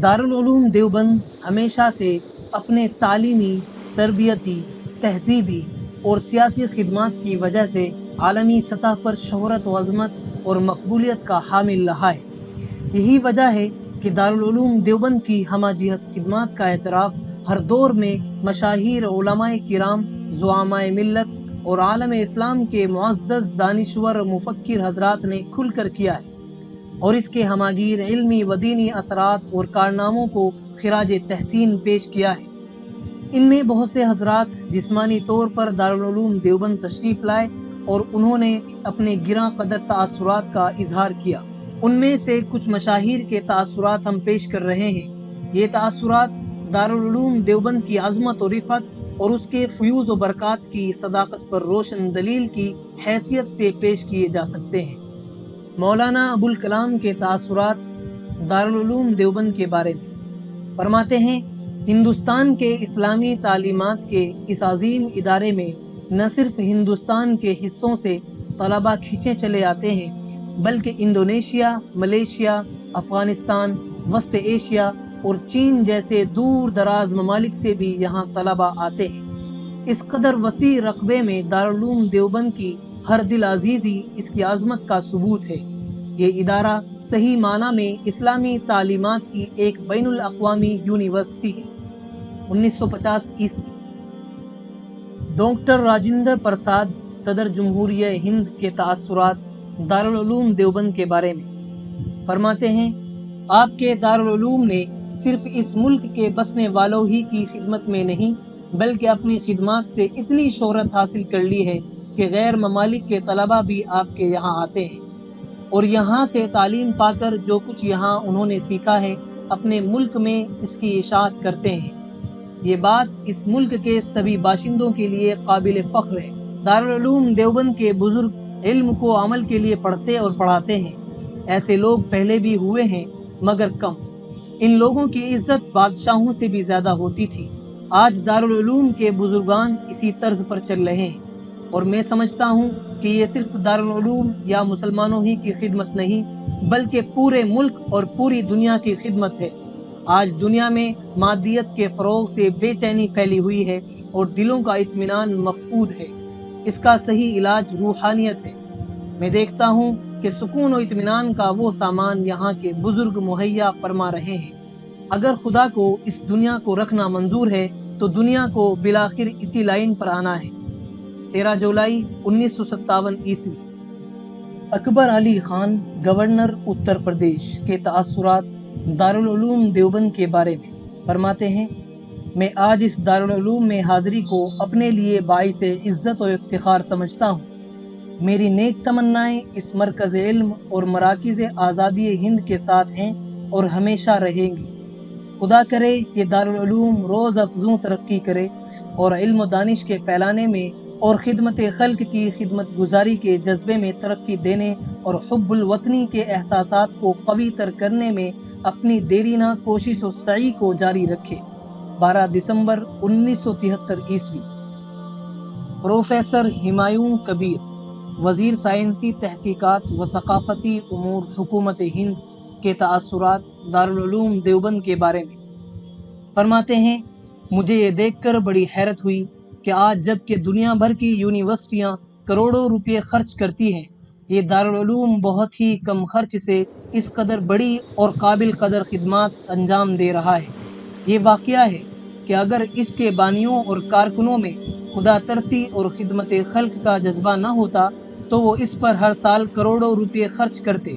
دارالعلوم دیوبند ہمیشہ سے اپنے تعلیمی، تربیتی، تہذیبی اور سیاسی خدمات کی وجہ سے عالمی سطح پر شہرت و عظمت اور مقبولیت کا حامل رہا ہے۔ یہی وجہ ہے کہ دارالعلوم دیوبند کی ہمہ جہت خدمات کا اعتراف ہر دور میں مشاہیر علماء کرام، زعماء ملت اور عالم اسلام کے معزز دانشور مفکر حضرات نے کھل کر کیا ہے، اور اس کے ہماگیر علمی و دینی اثرات اور کارناموں کو خراج تحسین پیش کیا ہے۔ ان میں بہت سے حضرات جسمانی طور پر دارالعلوم دیوبند تشریف لائے اور انہوں نے اپنے گراں قدر تاثرات کا اظہار کیا۔ ان میں سے کچھ مشاہیر کے تاثرات ہم پیش کر رہے ہیں۔ یہ تاثرات دارالعلوم دیوبند کی عظمت و رفعت اور اس کے فیوز و برکات کی صداقت پر روشن دلیل کی حیثیت سے پیش کیے جا سکتے ہیں۔ مولانا ابوالکلام کے تاثرات دارالعلوم دیوبند کے بارے میں فرماتے ہیں: ہندوستان کے اسلامی تعلیمات کے اس عظیم ادارے میں نہ صرف ہندوستان کے حصوں سے طلباء کھنچے چلے آتے ہیں، بلکہ انڈونیشیا، ملیشیا، افغانستان، وسط ایشیا اور چین جیسے دور دراز ممالک سے بھی یہاں طلباء آتے ہیں۔ اس قدر وسیع رقبے میں دارالعلوم دیوبند کی ہر دل عزیزی اس کی عظمت کا ثبوت ہے۔ یہ ادارہ صحیح معنی میں اسلامی تعلیمات کی ایک بین الاقوامی یونیورسٹی ہے۔ 1950 عیسوی ڈاکٹر راجندر پرساد، صدر جمہوریہ ہند کے تاثرات دارالعلوم دیوبند کے بارے میں فرماتے ہیں: آپ کے دارالعلوم نے صرف اس ملک کے بسنے والوں ہی کی خدمت میں نہیں بلکہ اپنی خدمات سے اتنی شہرت حاصل کر لی ہے کہ غیر ممالک کے طلباء بھی آپ کے یہاں آتے ہیں اور یہاں سے تعلیم پا کر جو کچھ یہاں انہوں نے سیکھا ہے اپنے ملک میں اس کی اشاعت کرتے ہیں۔ یہ بات اس ملک کے سبھی باشندوں کے لیے قابل فخر ہے۔ دارالعلوم دیوبند کے بزرگ علم کو عمل کے لیے پڑھتے اور پڑھاتے ہیں۔ ایسے لوگ پہلے بھی ہوئے ہیں مگر کم۔ ان لوگوں کی عزت بادشاہوں سے بھی زیادہ ہوتی تھی۔ آج دارالعلوم کے بزرگان اسی طرز پر چل رہے ہیں، اور میں سمجھتا ہوں کہ یہ صرف دارالعلوم یا مسلمانوں ہی کی خدمت نہیں بلکہ پورے ملک اور پوری دنیا کی خدمت ہے۔ آج دنیا میں مادیت کے فروغ سے بے چینی پھیلی ہوئی ہے اور دلوں کا اطمینان مفقود ہے۔ اس کا صحیح علاج روحانیت ہے۔ میں دیکھتا ہوں کہ سکون و اطمینان کا وہ سامان یہاں کے بزرگ مہیا فرما رہے ہیں۔ اگر خدا کو اس دنیا کو رکھنا منظور ہے تو دنیا کو بالآخر اسی لائن پر آنا ہے۔ 13 جولائی 1957 عیسوی اکبر علی خان، گورنر اتر پردیش کے تاثرات دارالعلوم دیوبند کے بارے میں فرماتے ہیں: میں آج اس دارالعلوم میں حاضری کو اپنے لیے باعث عزت و افتخار سمجھتا ہوں۔ میری نیک تمنائیں اس مرکز علم اور مراکز آزادی ہند کے ساتھ ہیں اور ہمیشہ رہیں گی۔ خدا کرے کہ دارالعلوم روز افزوں ترقی کرے اور علم و دانش کے پھیلانے میں اور خدمت خلق کی خدمت گزاری کے جذبے میں ترقی دینے اور حب الوطنی کے احساسات کو قوی تر کرنے میں اپنی دیرینہ کوشش و سعی کو جاری رکھے۔ 12 دسمبر 1973 عیسوی پروفیسر ہمایوں کبیر، وزیر سائنسی تحقیقات و ثقافتی امور حکومت ہند کے تاثرات دارالعلوم دیوبند کے بارے میں فرماتے ہیں: مجھے یہ دیکھ کر بڑی حیرت ہوئی کہ آج جب کہ دنیا بھر کی یونیورسٹیاں کروڑوں روپے خرچ کرتی ہیں، یہ دارالعلوم بہت ہی کم خرچ سے اس قدر بڑی اور قابل قدر خدمات انجام دے رہا ہے۔ یہ واقعہ ہے کہ اگر اس کے بانیوں اور کارکنوں میں خدا ترسی اور خدمت خلق کا جذبہ نہ ہوتا تو وہ اس پر ہر سال کروڑوں روپے خرچ کرتے،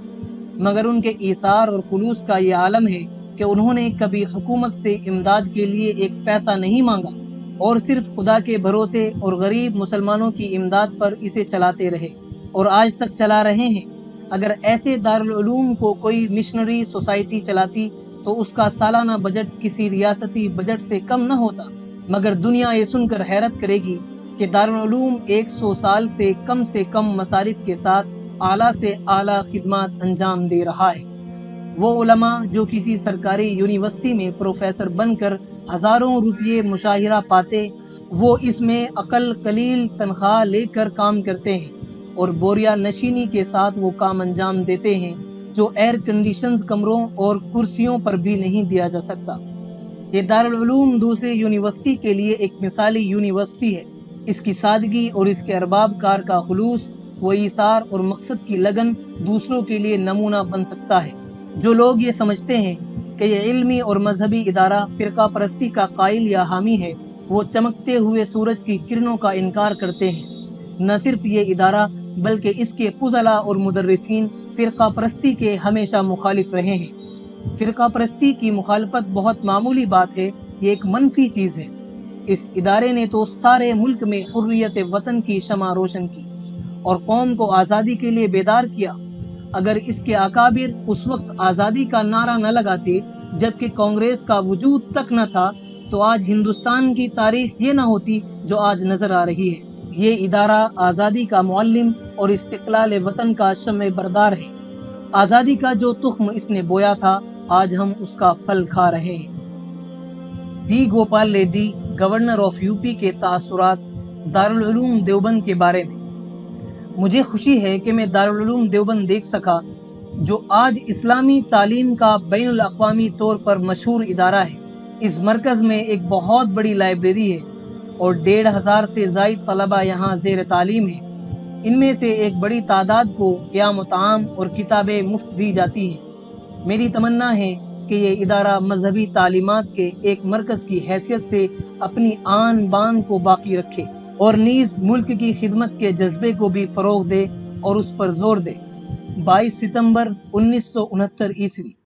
مگر ان کے ایثار اور خلوص کا یہ عالم ہے کہ انہوں نے کبھی حکومت سے امداد کے لیے ایک پیسہ نہیں مانگا اور صرف خدا کے بھروسے اور غریب مسلمانوں کی امداد پر اسے چلاتے رہے اور آج تک چلا رہے ہیں۔ اگر ایسے دارالعلوم کو کوئی مشنری سوسائٹی چلاتی تو اس کا سالانہ بجٹ کسی ریاستی بجٹ سے کم نہ ہوتا، مگر دنیا یہ سن کر حیرت کرے گی کہ دارالعلوم 100 سال سے کم مصارف کے ساتھ اعلیٰ سے اعلیٰ خدمات انجام دے رہا ہے۔ وہ علماء جو کسی سرکاری یونیورسٹی میں پروفیسر بن کر ہزاروں روپے مشاہرہ پاتے، وہ اس میں اقل قلیل تنخواہ لے کر کام کرتے ہیں اور بوریا نشینی کے ساتھ وہ کام انجام دیتے ہیں۔ جو ایئر کنڈیشنز کمروں اور کرسیوں پر بھی نہیں دیا جا سکتا۔ یہ دارالعلوم دوسری یونیورسٹی کے لیے ایک مثالی یونیورسٹی ہے۔ اس کی سادگی اور اس کے ارباب کار کا خلوص و ایثار اور مقصد کی لگن دوسروں کے لیے نمونہ بن سکتا ہے۔ جو لوگ یہ سمجھتے ہیں کہ یہ علمی اور مذہبی ادارہ فرقہ پرستی کا قائل یا حامی ہے، وہ چمکتے ہوئے سورج کی کرنوں کا انکار کرتے ہیں۔ نہ صرف یہ ادارہ بلکہ اس کے فضلاء اور مدرسین فرقہ پرستی کے ہمیشہ مخالف رہے ہیں۔ فرقہ پرستی کی مخالفت بہت معمولی بات ہے، یہ ایک منفی چیز ہے۔ اس ادارے نے تو سارے ملک میں حریت وطن کی شمع روشن کی اور قوم کو آزادی کے لیے بیدار کیا۔ اگر اس کے اکابر اس وقت آزادی کا نعرہ نہ لگاتے جبکہ کانگریس کا وجود تک نہ تھا، تو آج ہندوستان کی تاریخ یہ نہ ہوتی جو آج نظر آ رہی ہے۔ یہ ادارہ آزادی کا معلم اور استقلال وطن کا شمع بردار ہے۔ آزادی کا جو تخم اس نے بویا تھا، آج ہم اس کا پھل کھا رہے ہیں۔ B Gopal Reddy, governor of U P کے تاثرات دارالعلوم دیوبند کے بارے میں۔ مجھے خوشی ہے کہ میں دارالعلوم دیوبند دیکھ سکا، جو آج اسلامی تعلیم کا بین الاقوامی طور پر مشہور ادارہ ہے۔ اس مرکز میں ایک بہت بڑی لائبریری ہے اور 1500 سے زائد طلبہ یہاں زیر تعلیم ہیں۔ ان میں سے ایک بڑی تعداد کو قیام و طعام اور کتابیں مفت دی جاتی ہیں۔ میری تمنا ہے کہ یہ ادارہ مذہبی تعلیمات کے ایک مرکز کی حیثیت سے اپنی آن بان کو باقی رکھے اور نیز ملک کی خدمت کے جذبے کو بھی فروغ دے اور اس پر زور دے۔ 22 ستمبر 1969 عیسوی۔